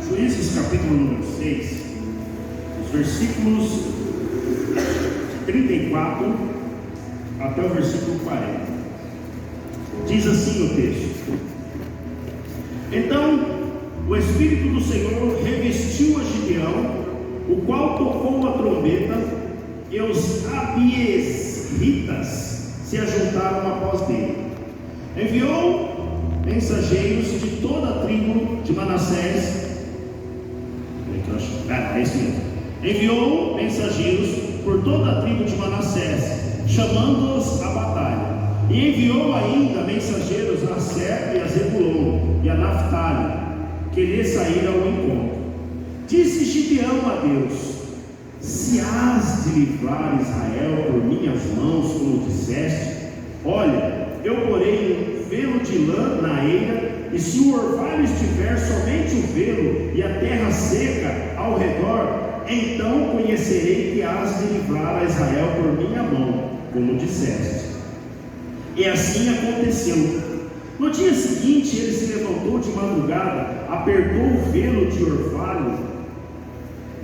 Juízes capítulo número 6, os versículos de 34 até o versículo 40. Diz assim o texto: Então o Espírito do Senhor revestiu a Gideão, o qual tocou a trombeta, e os abiesritas se ajuntaram após dele. Enviou mensageiros de toda a tribo de Manassés. É isso mesmo. Enviou mensageiros por toda a tribo de Manassés, chamando-os à batalha. E enviou ainda mensageiros a Aser e a Zebulon e a Naftali, que lhe saíram ao encontro. Disse Gideão a Deus: Se hás de livrar Israel por minhas mãos, como disseste, olha, eu porei um velo de lã na eira, e se o orvalho estiver somente o velo e a terra seca ao redor, então conhecerei que hás de livrar a Israel por minha mão, como disseste. E assim aconteceu. No dia seguinte ele se levantou de madrugada, apertou o velo de orvalho,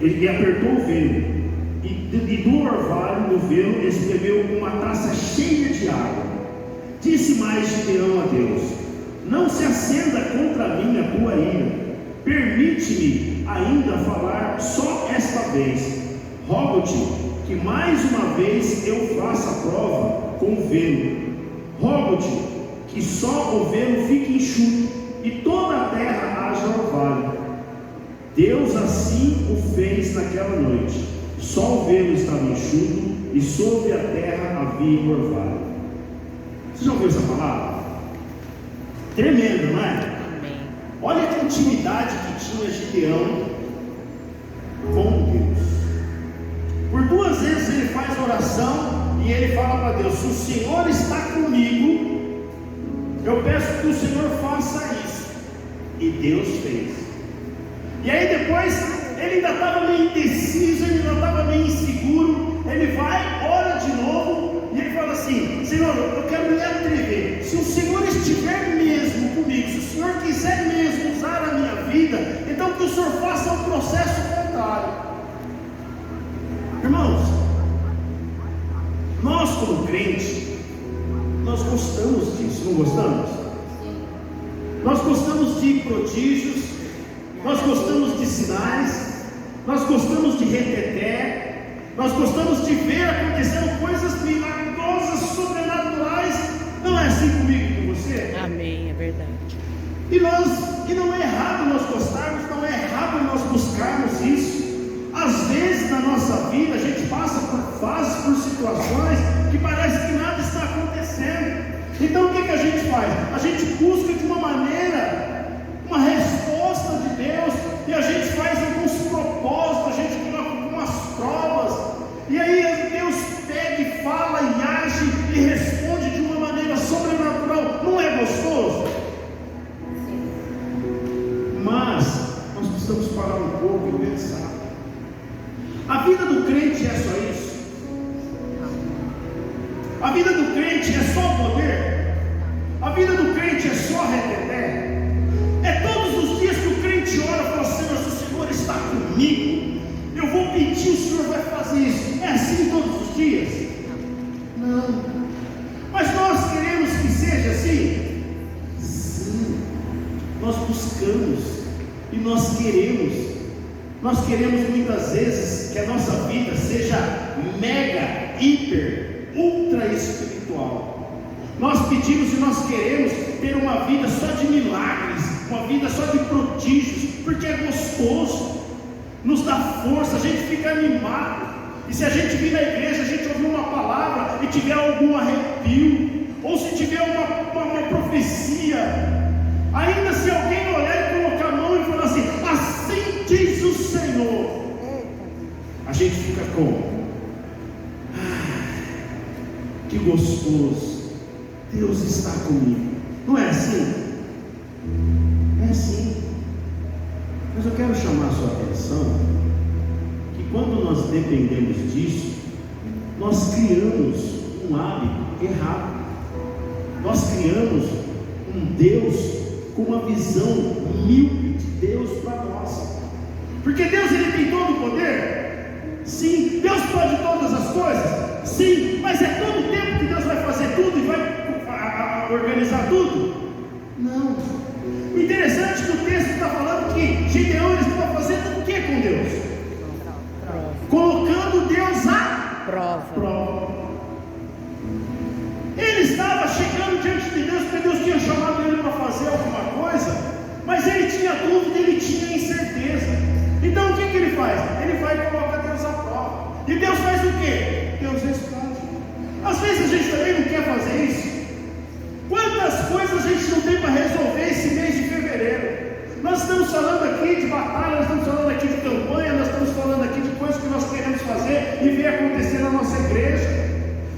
ele apertou o velo, e do orvalho do velo espremeu uma taça cheia de água. Disse mais Gideão a Deus: Não se acenda contra mim a tua ira, permite-me ainda falar só esta vez. Rogo-te que mais uma vez eu faça a prova com o velo. Rogo-te que só o velo fique enxuto e toda a terra haja orvalho. Deus assim o fez naquela noite. Só o velo estava enxuto e sobre a terra havia orvalho. Você já ouviu essa palavra? Tremendo, não é? Amém. Olha que intimidade que tinha Gideão com Deus. Por 2 vezes ele faz oração e ele fala para Deus: se o Senhor está comigo, eu peço que o Senhor faça isso. E Deus fez. E aí depois ele ainda estava meio indeciso, ele ainda estava meio inseguro. Ele vai, ora de novo e ele fala assim: Senhor, eu quero me atrever. Se o Senhor estiver mesmo comigo, se o Senhor quiser mesmo usar a minha vida, então que o Senhor faça um processo contrário. Irmãos, nós como crente, nós gostamos disso, não gostamos? Nós gostamos de prodígios, nós gostamos de sinais, nós gostamos de reteté, nós gostamos de ver acontecendo coisas milagrosas, sobrenaturais. Não é assim comigo e com você? Amém, é verdade. E não é errado nós gostarmos, não é errado nós buscarmos isso. Às vezes na nossa vida a gente passa por fases, por situações que parece que nada está acontecendo. Então o que a gente faz? A gente busca de uma maneira, uma resposta de Deus, e a gente faz alguns propósitos, a gente coloca algumas provas, e aí Deus pega e fala e age e responde de uma maneira sobrenatural. Não é gostoso? Mas nós precisamos parar um pouco e pensar. A vida do crente é só isso? A vida do crente é só poder? A vida do crente é só reteté? É todos os dias que o crente ora e fala: Senhor, se o Senhor está comigo, eu vou pedir, o Senhor vai fazer isso. É assim todos os dias? Não. Mas nós queremos que seja assim? Sim. Nós buscamos e nós queremos. Nós queremos muitas vezes que a nossa vida seja mega, hiper, ultra espiritual. Nós pedimos e nós queremos ter uma vida só de milagres, uma vida só de prodígios, porque é gostoso, nos dá força, a gente fica animado. E se a gente vir na igreja, a gente ouvir uma palavra e tiver algum arrepio, ou se tiver uma profecia, ainda se alguém olhar e colocar a mão e falar assim: assim diz o Senhor, a gente fica como? Que gostoso, Deus está comigo. Não é assim? É assim. Mas eu quero chamar a sua atenção que quando nós dependemos disso, nós criamos um hábito errado. Nós criamos um Deus com uma visão míope de Deus para nós. Porque Deus, ele tem todo o poder? Sim. Deus pode todas as coisas? Sim. Mas é todo o tempo que Deus vai fazer tudo e vai organizar tudo? Não. O interessante é que o texto está falando que Gideão estava fazendo o que com Deus? Colocando Deus à prova. Ele estava chegando diante de Deus, porque Deus tinha chamado ele para fazer alguma coisa, mas ele tinha dúvida, ele tinha incerteza. Então o que ele faz? Ele vai e coloca Deus à prova. E Deus faz o quê? Deus responde. Às vezes a gente também não quer fazer isso. Quantas coisas a gente não tem para resolver esse mês de fevereiro? Nós estamos falando aqui de batalha, nós estamos falando aqui de campanha, nós estamos falando aqui de coisas que nós queremos fazer e ver acontecer na nossa igreja.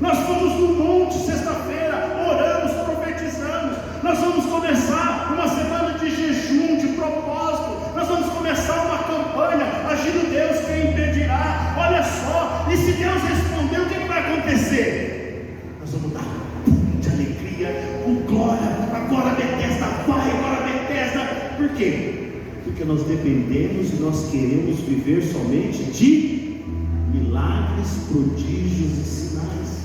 Nós fomos no monte sexta-feira, oramos, profetizamos. Nós vamos começar uma semana de jejum, de propósito. Nós vamos começar uma campanha, agindo Deus, quem impedirá? Olha só, e se Deus responder, o que vai acontecer? Nós vamos dar de alegria, com glória. Agora Betesda vai, agora Betesda. Por quê? Porque nós dependemos e nós queremos viver somente de milagres, prodígios e sinais.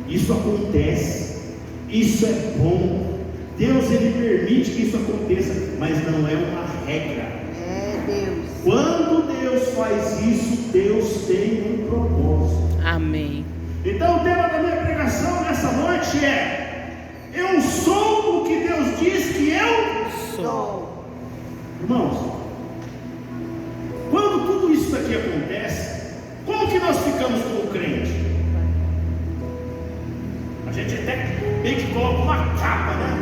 Isso acontece, isso é bom. Deus, ele permite que isso aconteça, mas não é uma regra. É Deus. Quando Deus faz isso, Deus tem um propósito. Amém. Então o tema da minha pregação nessa noite é: eu sou o que Deus diz que eu Sou. Irmãos, quando tudo isso aqui acontece, como que nós ficamos como crente? A gente até meio que coloca uma capa, né?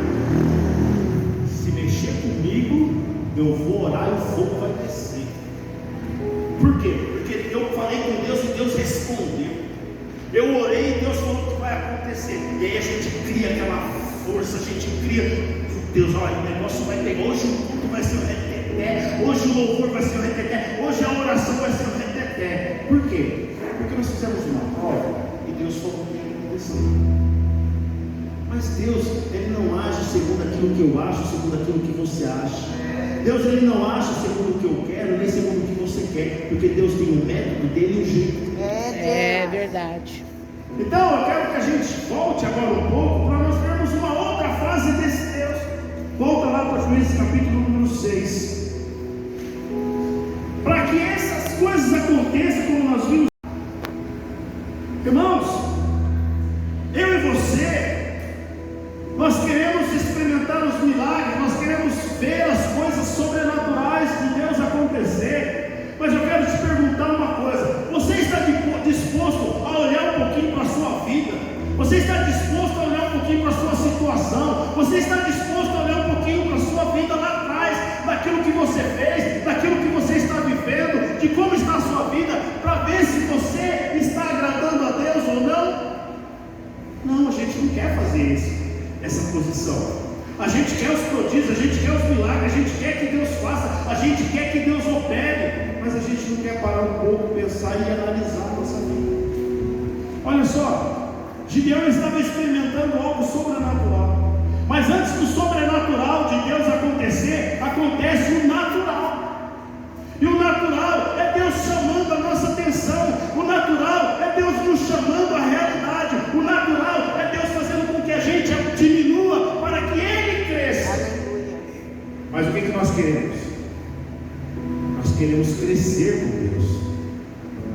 Se mexer comigo, eu vou orar e o fogo vai descer. Por quê? Porque eu falei com Deus e Deus respondeu. Eu orei e Deus falou que vai acontecer. E aí a gente cria aquela força, a gente cria. Deus, olha, o negócio vai pegar. Hoje o culto vai ser o reteté. Hoje o louvor vai ser o reteté. Hoje a oração vai ser o reteté. Por quê? Porque nós fizemos uma prova e Deus falou que ia acontecer. Mas Deus, ele não age segundo aquilo que eu acho, segundo aquilo que você acha. Deus, ele não age segundo o que eu quero, nem segundo o que você quer. Porque Deus tem um método dele e um jeito. É verdade. Então eu quero que a gente volte agora um pouco para nós vermos uma outra fase desse Deus. Volta lá para Juízes capítulo número 6. Para que essas coisas aconteçam como nós vimos. Irmãos, eu e você, nós queremos experimentar os milagres, nós queremos ver as coisas sobrenaturais de Deus acontecer. Mas eu quero te perguntar uma coisa: você está disposto a olhar um pouquinho para a sua vida? Você está disposto a olhar um pouquinho para a sua situação? Você está disposto a olhar um pouquinho para a sua vida lá atrás, daquilo que você fez, daquilo que você está vivendo, de como está a sua vida, para ver se você está agradando a Deus ou não? Não, a gente não quer fazer isso, essa posição. A gente quer os prodígios, a gente quer os milagres, a gente quer que Deus faça, a gente quer que Deus opere, mas a gente não quer parar um pouco, pensar e analisar a nossa vida. Olha só, Gideão estava experimentando algo sobrenatural, mas antes do sobrenatural de Deus acontecer, acontece o natural. E o natural é Deus chamando a nossa atenção, o natural é Deus nos chamando à realidade, o natural é Deus fazendo com que a gente diminua para que Ele cresça. Aleluia. Mas o que nós queremos? Nós queremos crescer com Deus.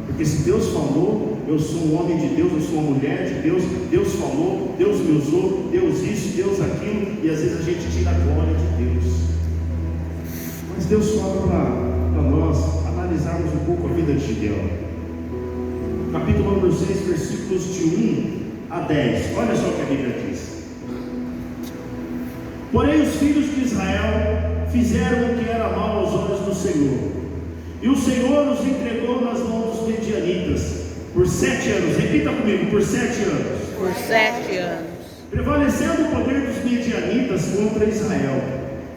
Porque se Deus falou, eu sou um homem de Deus, eu sou uma mulher de Deus, Deus falou, Deus me usou, Deus isso, Deus aquilo, e às vezes a gente tira a glória de Deus. Mas Deus fala para nós analisarmos um pouco a vida de Gideão. Capítulo número 6, versículos de 1 a 10. Olha só o que a Bíblia diz. Porém os filhos de Israel fizeram o que era mal aos olhos do Senhor, e o Senhor os entregou nas mãos dos medianitas por 7 anos. Repita comigo: por 7 anos. Por 7 anos. Prevalecendo o poder dos medianitas contra Israel,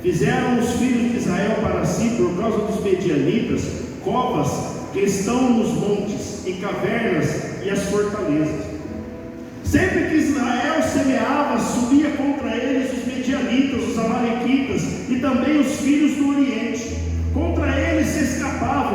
fizeram os filhos de Israel para si, por causa dos medianitas, covas que estão nos montes, e cavernas e as fortalezas. Sempre que Israel semeava, subia contra eles os medianitas, os amalequitas e também os filhos do Oriente. Contra eles se escapavam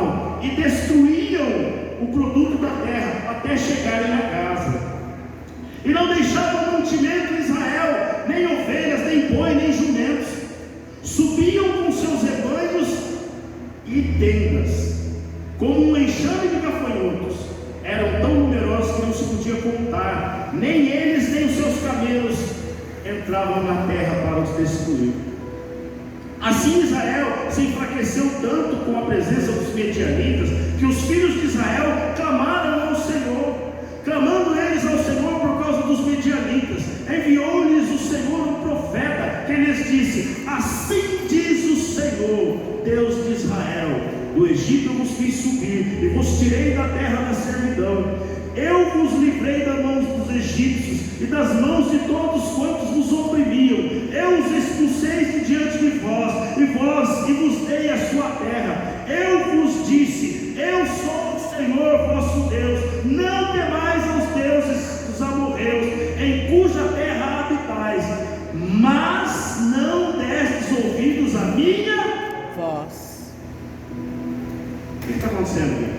e tendas, como um enxame de gafanhotos. Eram tão numerosos que não se podia contar, nem eles nem os seus camelos entravam na terra para os destruir. Assim Israel se enfraqueceu tanto com a presença dos medianitas, que os filhos de Israel clamaram ao Senhor. Clamando eles ao Senhor por causa dos medianitas, enviou-lhes o Senhor um profeta, que lhes disse: assim diz o Senhor, Deus de Israel: do Egito eu vos fiz subir, e vos tirei da terra da servidão. Eu vos livrei das mãos dos egípcios, e das mãos de todos quantos vos oprimiam. Eu os expulsei de diante de vós, e vos dei a sua terra. Eu vos disse: eu sou o Senhor vosso Deus. Não temais aos deuses dos amorreus, em cuja terra habitais. Mas não destes ouvidos à minha voz. O que está acontecendo aqui?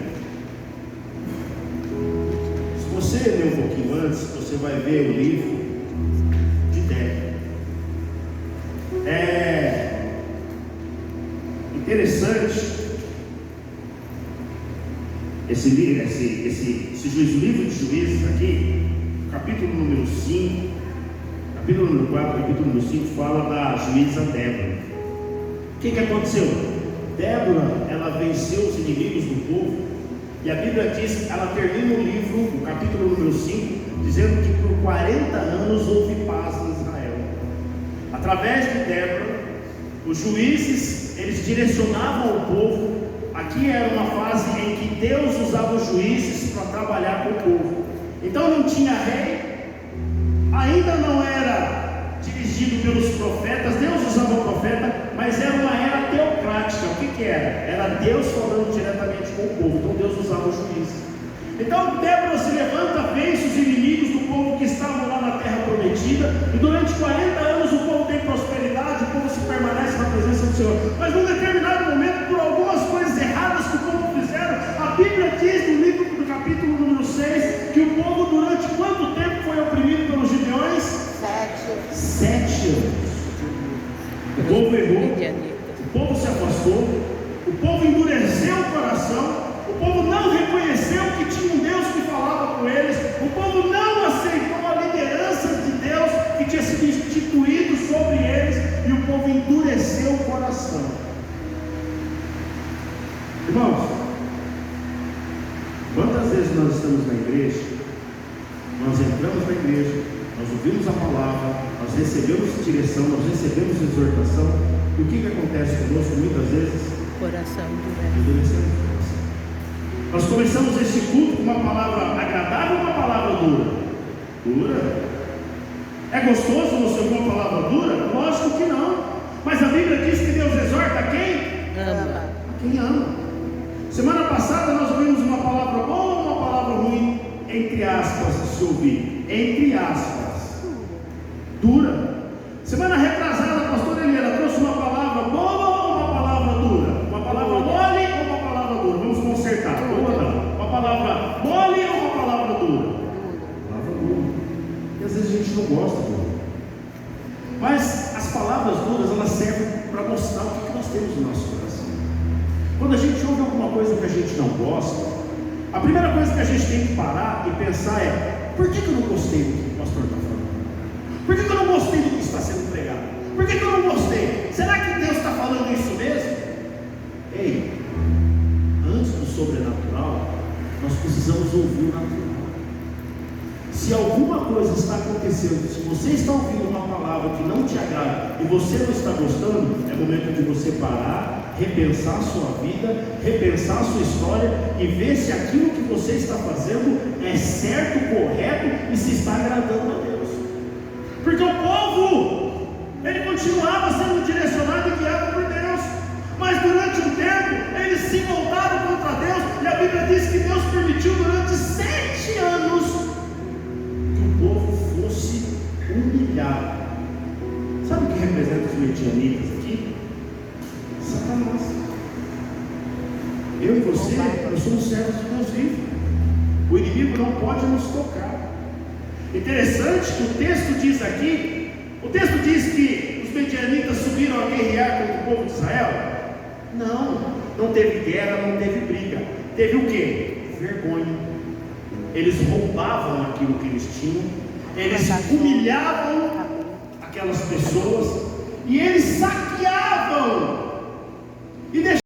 Se você ler um pouquinho antes, você vai ver o livro de Débora. É interessante esse livro de Juízes aqui, capítulo número 5, capítulo número 4, capítulo número 5, fala da juíza Débora. O que aconteceu? Débora, ela venceu os inimigos do povo, e a Bíblia diz, ela termina o livro, o capítulo número 5, dizendo que por 40 anos houve paz em Israel. Através de Débora, os juízes, eles direcionavam o povo. Aqui era uma fase em que Deus usava os juízes para trabalhar com o povo. Então não tinha rei, ainda não era dirigido pelos profetas. Deus usava o profeta, mas era uma era teocrática. O que era? Era Deus falando diretamente com o povo. Então Deus usava os juízes. Então Débora se levanta, vence os inimigos do povo que estavam lá na terra prometida, e durante 40 anos o povo tem prosperidade, o povo se permanece na presença do Senhor. Mas num determinado momento, por algumas coisas erradas que o povo fizeram, a Bíblia diz no livro do capítulo número 6, que o povo durante quanto tempo foi oprimido pelos gideões? 7 anos. O povo errou, o povo se afastou, o povo endureceu o coração, o povo não reconheceu que tinha um Deus que falava com eles, o povo não aceitou a liderança de Deus que tinha sido instituído sobre eles, e o povo endureceu o coração. Irmãos, quantas vezes nós estamos na igreja, nós entramos na igreja, nós ouvimos a palavra, nós recebemos direção, nós recebemos exortação, e o que acontece conosco muitas vezes? Coração endurecemos o coração. Nós começamos esse culto com uma palavra agradável ou uma palavra dura? Dura. É gostoso você ouvir uma palavra dura? Lógico que não. Mas a Bíblia diz que Deus exorta quem? Ama. A quem ama. Semana passada nós ouvimos uma palavra boa ou uma palavra ruim? Entre aspas, se ouvir. Entre aspas. Dura. Semana retrasada, a pastora Eliana trouxe uma palavra boa ou uma palavra dura? Uma palavra mole ou uma palavra dura? Vamos consertar. Boa não. Uma palavra mole ou uma palavra dura? Palavra dura. E às vezes a gente não gosta dura. Mas as palavras duras, elas servem para mostrar o que nós temos no nosso coração. Quando a gente ouve alguma coisa que a gente não gosta, a primeira coisa que a gente tem que parar e pensar é: por que eu não gostei do que o pastor está falando? Por que eu não gostei do que está sendo pregado? Por que eu não gostei? Será que Deus está falando isso mesmo? Ei, antes do sobrenatural, nós precisamos ouvir o natural. Se alguma coisa está acontecendo, se você está ouvindo uma palavra que não te agrada e você não está gostando, é momento de você parar, repensar a sua vida, repensar a sua história e ver se aquilo que você está fazendo é certo, correto e se está agradando a Deus. Porque o povo, ele continuava sendo direcionado e guiado por Deus, mas durante um tempo eles se voltaram contra Deus, e a Bíblia diz que Deus permitiu durante 7 anos que o povo fosse humilhado. Sabe o que representa os medianitas aqui? Satanás. Eu e você, nós somos servos de Deus vivo. O inimigo não pode nos tocar. Interessante que o texto diz aqui, o texto diz que os medianitas subiram a guerrear contra o povo de Israel? Não. não teve guerra, não teve briga. Teve o quê? Vergonha. Eles roubavam aquilo que eles tinham, eles humilhavam aquelas pessoas, e eles saqueavam e deixavam